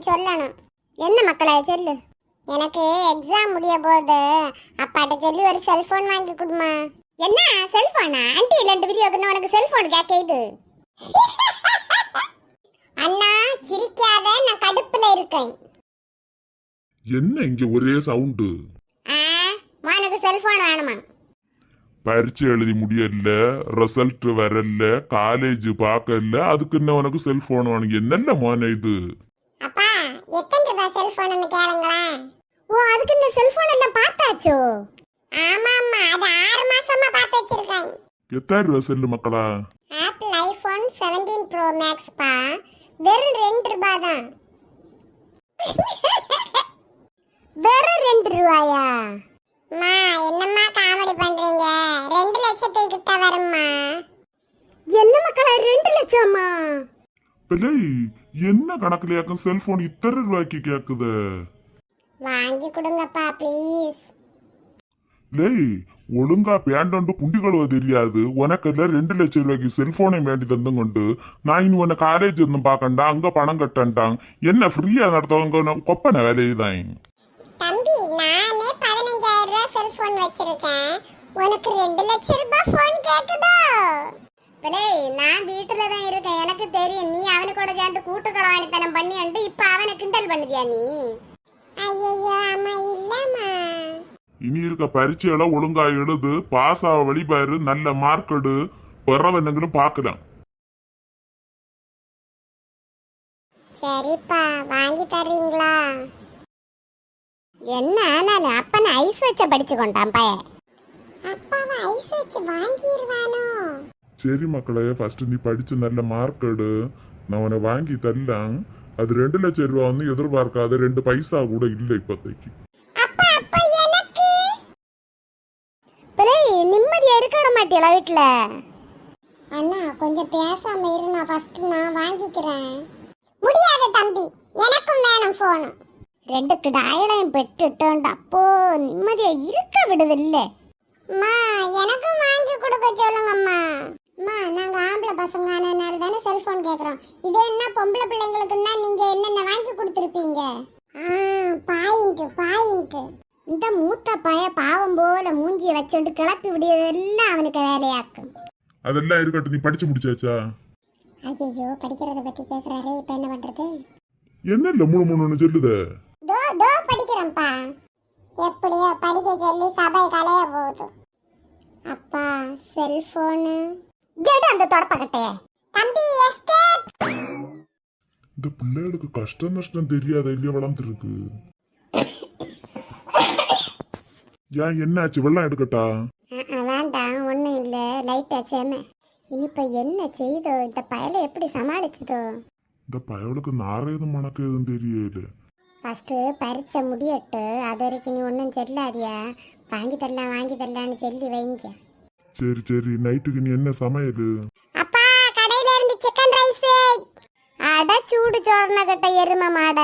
சொல்லணும். என்ன மக்களே சொல்லு. எனக்கு எக்ஸாம் முடிய போது அப்பாட்ட சொல்லி ஒரு செல்போன் வாங்கி கொடுமா. என்ன செல்போனா? ஆண்டி ரெண்டு வீடியோ உனக்கு செல்போன் கேக்குது. அண்ணா சிரிக்காத, நான் கடுப்புல இருக்கேன். என்ன இங்க ஒரே சவுண்டு? உனக்கு செல்போன் வேணுமா? பரீட்சை எழுதி முடியல, ரிசல்ட் வரல, காலேஜ் பார்க்கல, அதுக்கு என்ன உனக்கு செல்போன் வேணும்? என்னென்ன மோன இது? அப்பா எத்தனை ரூபாய் செல்போன் கேளுங்களேன். ஓ, அதுக்கு இந்த செல்போன் எல்லாம் பார்த்தாச்சோ? ஆமா ஆமா, அது 6 மாசமா பார்த்து வச்சிருக்கேன். எத்தனை ரூபா செல்லு மக்களா? ஆப்பிள் ஐபோன் 17 ப்ரோ மேக்ஸ் பா, வெறும் 2 ரூபாய் தான். வெறும் 2 ரூபாயா? மா என்னம்மா காமெடி பண்றீங்க? 2 லட்சத்துக்கு கிட்ட வரும்மா. என்ன மக்களா 2 லட்சமா? பிள்ளை என்ன கணக்குலயாக்கும் செல்போன் இத்தனை ரூபாய்க்கு கேக்குது? வாங்கி கொடுங்கப்பா ப்ளீஸ். லேய் ஒழுங்கா பேண்டோண்டு குண்டி கழுவ தெரியாது உனக்கு 2 லட்சம் ரூபாய்க்கு செல்போனை வேண்டி தந்தும் கொண்டு நான் இன்னும் உன்னை காலேஜ் இருந்தும் பாக்கண்டா, அங்க பணம் கட்டண்டாங்க. என்ன ஃப்ரீயா நடத்தவங்க கொப்பனை வேலையுதான். தம்பி நானே 15,000 ரூபாய் செல்போன் வச்சிருக்கேன், உனக்கு 2 லட்சம் ரூபாய் போன் கேக்குதோ? பிள்ளை நான் வீட்டுல தான் இருக்கேன், எனக்கு தெரியும். நீ அவனு கூட சேர்ந்து கூட்டுக்களவாணித்தனம் பண்ணிட்டு இப்ப அவனை கிண்டல் பண்ணுதியா நீ? ஐயோ அம்மா இல்லம்மா. இனி இருக்க பரீட்சையெல்லாம் ஒழுங்கா எழுது, பாஸ் ஆக வழிபாரு, நல்ல மார்க் எடு, பிறவென்னங்களும் பாக்கலாம். சரிப்பா வாங்கி தர்றீங்களா? என்ன நான் அப்பன ஐஸ் வச்ச படிச்சு கொண்டான் பைய. அப்பாவை ஐஸ் வச்சு வாங்கிடுவானோ? சரி மக்களே, ஃபர்ஸ்ட் நீ படிச்சு நல்ல மார்க் எடு, நான் உன்னை வாங்கி தரலாம். அது 2 லட்சம் ரூபா வந்து எதிர்பார்க்காத, 2 பைசா கூட இல்லை இப்போதைக்கு. அப்பா அப்பா எனக்கு பிள்ளை நிம்மதியா இருக்க மாட்டீங்களா வீட்டுல? அண்ணா கொஞ்சம் பேசாம இரு, நான் ஃபர்ஸ்ட் நான் வாங்கிக்கிறேன். முடியாது தம்பி, எனக்கும் வேணும் போன். 2 கிடாயடையும் பெற்றுட்டோம், அப்போ நிம்மதியா இருக்க விடுதில்ல. அம்மா எனக்கும் வாங்கி கொடுக்க சொல்லுங்கம்மா. அம்மா நாங்க ஆம்பளை பசங்க ஆனனால தானே செல்போன் கேக்குறோம். இது என்ன பொம்பளை பிள்ளைங்களுக்குன்னா நீங்க என்னென்ன வாங்கி கொடுத்துருப்பீங்க? பாயிண்ட். இந்த மூத்த பைய பாவம் போல மூஞ்சிய வச்சுட்டு கிளப்பி விடியதெல்லாம் அவனுக்கு வேலையாக்கும். அதெல்லாம் இருக்கட்டும், நீ படிச்சு முடிச்சாச்சா? ஐயோ படிக்கிறத பத்தி கேக்குறாரே, இப்ப என்ன பண்றது? என்ன இல்ல மூணு சொல்லுத? தோ படிக்கிறேன்ப்பா. எப்படியோ படிக்க சொல்லி சபை கலைய போகுது. அப்பா செல்போனு ஜெடு அந்த தொடப்பக்கட்டே. தம்பி எஸ்கேப். இந்த பிள்ளைகளுக்கு கஷ்டம் நஷ்டம் தெரியாத இல்லையா வளர்ந்துருக்கு. ஏன் என்னாச்சு? வெள்ளம் எடுக்கட்டா? வேண்டாம் ஒன்றும் இல்லை, லைட் ஆச்சேமே. இனிப்ப என்ன செய்தோ இந்த பயலை எப்படி சமாளிச்சதோ? இந்த பயலுக்கு நாரேதும் மணக்கு எதுவும் தெரியல. ஃபர்ஸ்ட் பரீட்சை முடியட்டு, அது வரைக்கும் நீ ஒன்றும் சொல்லாதியா. வாங்கி தரலான்னு சொல்லி வைங்க. சரி நைட்டுக்கு நீ என்ன சமையல்? அப்பா கடையில இருந்து சிக்கன் ரைஸ். அட சூடு சோறுன கட்ட எருமை மாட.